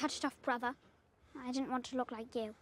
cut it off, brother. I didn't want to look like you.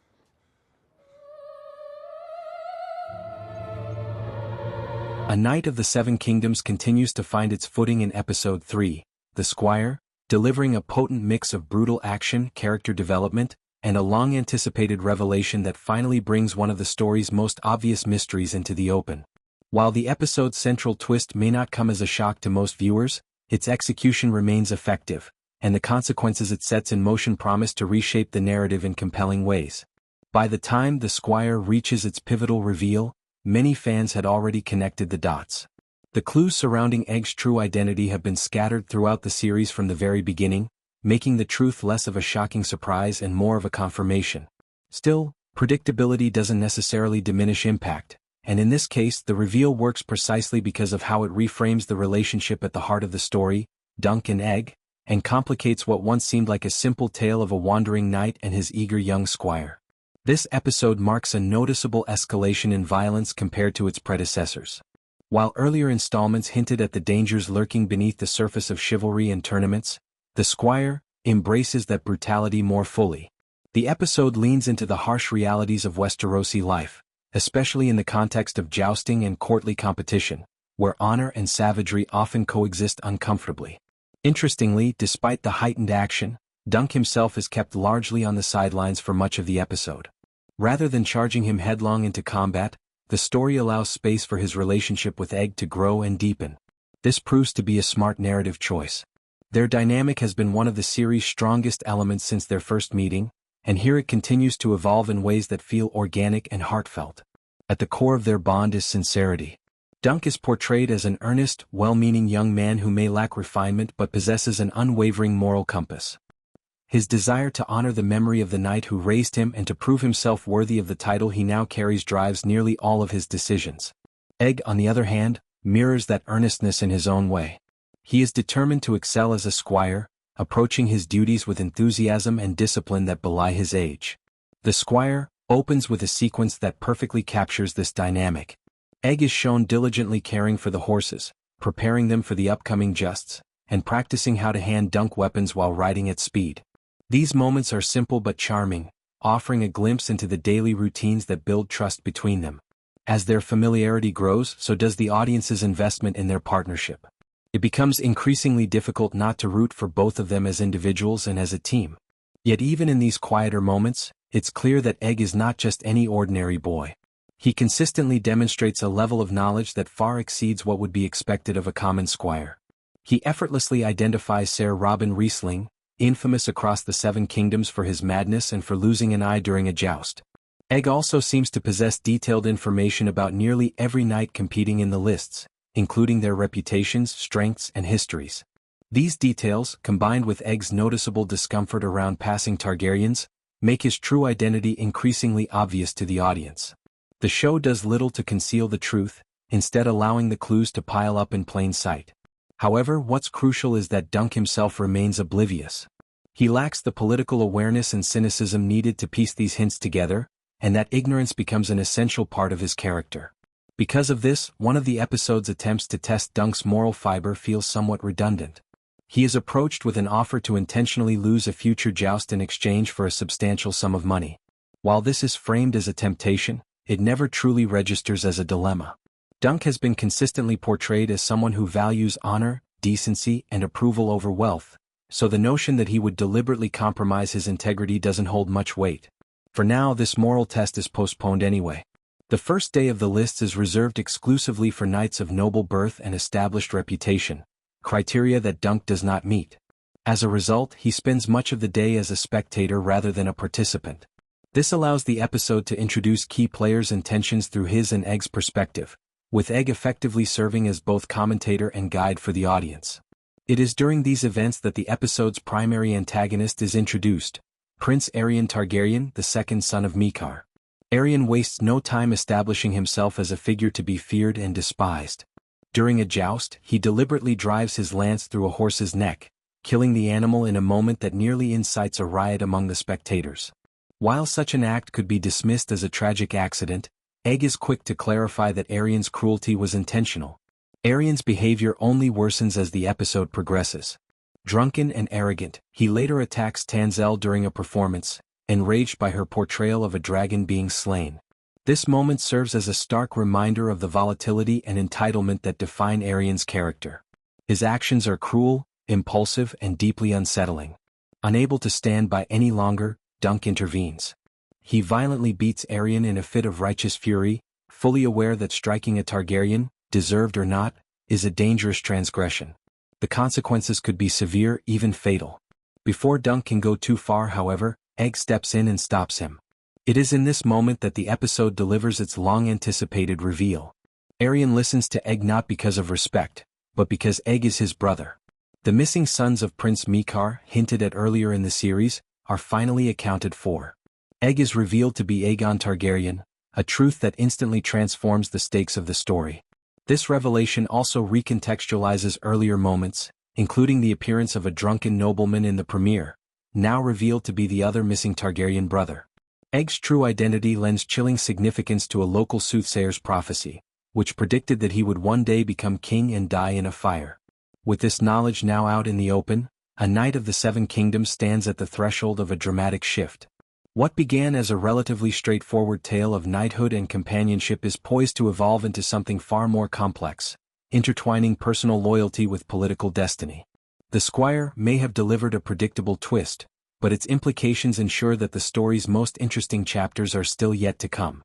A Knight of the Seven Kingdoms continues to find its footing in Episode 3, The Squire, delivering a potent mix of brutal action, character development, and a long-anticipated revelation that finally brings one of the story's most obvious mysteries into the open. While the episode's central twist may not come as a shock to most viewers, its execution remains effective, and the consequences it sets in motion promise to reshape the narrative in compelling ways. By the time The Squire reaches its pivotal reveal, many fans had already connected the dots. The clues surrounding Egg's true identity have been scattered throughout the series from the very beginning, making the truth less of a shocking surprise and more of a confirmation. Still, predictability doesn't necessarily diminish impact, and in this case the reveal works precisely because of how it reframes the relationship at the heart of the story, Dunk and Egg, and complicates what once seemed like a simple tale of a wandering knight and his eager young squire. This episode marks a noticeable escalation in violence compared to its predecessors. While earlier installments hinted at the dangers lurking beneath the surface of chivalry and tournaments, The Squire embraces that brutality more fully. The episode leans into the harsh realities of Westerosi life, especially in the context of jousting and courtly competition, where honor and savagery often coexist uncomfortably. Interestingly, despite the heightened action, Dunk himself is kept largely on the sidelines for much of the episode. Rather than charging him headlong into combat, the story allows space for his relationship with Egg to grow and deepen. This proves to be a smart narrative choice. Their dynamic has been one of the series' strongest elements since their first meeting, and here it continues to evolve in ways that feel organic and heartfelt. At the core of their bond is sincerity. Dunk is portrayed as an earnest, well-meaning young man who may lack refinement but possesses an unwavering moral compass. His desire to honor the memory of the knight who raised him and to prove himself worthy of the title he now carries drives nearly all of his decisions. Egg, on the other hand, mirrors that earnestness in his own way. He is determined to excel as a squire, approaching his duties with enthusiasm and discipline that belie his age. The Squire opens with a sequence that perfectly captures this dynamic. Egg is shown diligently caring for the horses, preparing them for the upcoming jousts, and practicing how to hand Dunk weapons while riding at speed. These moments are simple but charming, offering a glimpse into the daily routines that build trust between them. As their familiarity grows, so does the audience's investment in their partnership. It becomes increasingly difficult not to root for both of them as individuals and as a team. Yet even in these quieter moments, it's clear that Egg is not just any ordinary boy. He consistently demonstrates a level of knowledge that far exceeds what would be expected of a common squire. He effortlessly identifies Sir Robin Riesling, infamous across the Seven Kingdoms for his madness and for losing an eye during a joust. Egg also seems to possess detailed information about nearly every knight competing in the lists, including their reputations, strengths, and histories. These details, combined with Egg's noticeable discomfort around passing Targaryens, make his true identity increasingly obvious to the audience. The show does little to conceal the truth, instead allowing the clues to pile up in plain sight. However, what's crucial is that Dunk himself remains oblivious. He lacks the political awareness and cynicism needed to piece these hints together, and that ignorance becomes an essential part of his character. Because of this, one of the episode's attempts to test Dunk's moral fiber feels somewhat redundant. He is approached with an offer to intentionally lose a future joust in exchange for a substantial sum of money. While this is framed as a temptation, it never truly registers as a dilemma. Dunk has been consistently portrayed as someone who values honor, decency, and approval over wealth, so the notion that he would deliberately compromise his integrity doesn't hold much weight. For now, this moral test is postponed anyway. The first day of the lists is reserved exclusively for knights of noble birth and established reputation, criteria that Dunk does not meet. As a result, he spends much of the day as a spectator rather than a participant. This allows the episode to introduce key players and tensions through his and Egg's perspective, with Egg effectively serving as both commentator and guide for the audience. It is during these events that the episode's primary antagonist is introduced, Prince Aerion Targaryen, the second son of Mikar. Aerion wastes no time establishing himself as a figure to be feared and despised. During a joust, he deliberately drives his lance through a horse's neck, killing the animal in a moment that nearly incites a riot among the spectators. While such an act could be dismissed as a tragic accident, Egg is quick to clarify that Aerion's cruelty was intentional. Aerion's behavior only worsens as the episode progresses. Drunken and arrogant, he later attacks Tanzel during a performance, enraged by her portrayal of a dragon being slain. This moment serves as a stark reminder of the volatility and entitlement that define Arian's character. His actions are cruel, impulsive, and deeply unsettling. Unable to stand by any longer, Dunk intervenes. He violently beats Arian in a fit of righteous fury, fully aware that striking a Targaryen, deserved or not, is a dangerous transgression. The consequences could be severe, even fatal. Before Dunk can go too far, however, Egg steps in and stops him. It is in this moment that the episode delivers its long-anticipated reveal. Arian listens to Egg not because of respect, but because Egg is his brother. The missing sons of Prince Mikar, hinted at earlier in the series, are finally accounted for. Egg is revealed to be Aegon Targaryen, a truth that instantly transforms the stakes of the story. This revelation also recontextualizes earlier moments, including the appearance of a drunken nobleman in the premiere, now revealed to be the other missing Targaryen brother. Egg's true identity lends chilling significance to a local soothsayer's prophecy, which predicted that he would one day become king and die in a fire. With this knowledge now out in the open, a Knight of the Seven Kingdoms stands at the threshold of a dramatic shift. What began as a relatively straightforward tale of knighthood and companionship is poised to evolve into something far more complex, intertwining personal loyalty with political destiny. The Squire may have delivered a predictable twist, but its implications ensure that the story's most interesting chapters are still yet to come.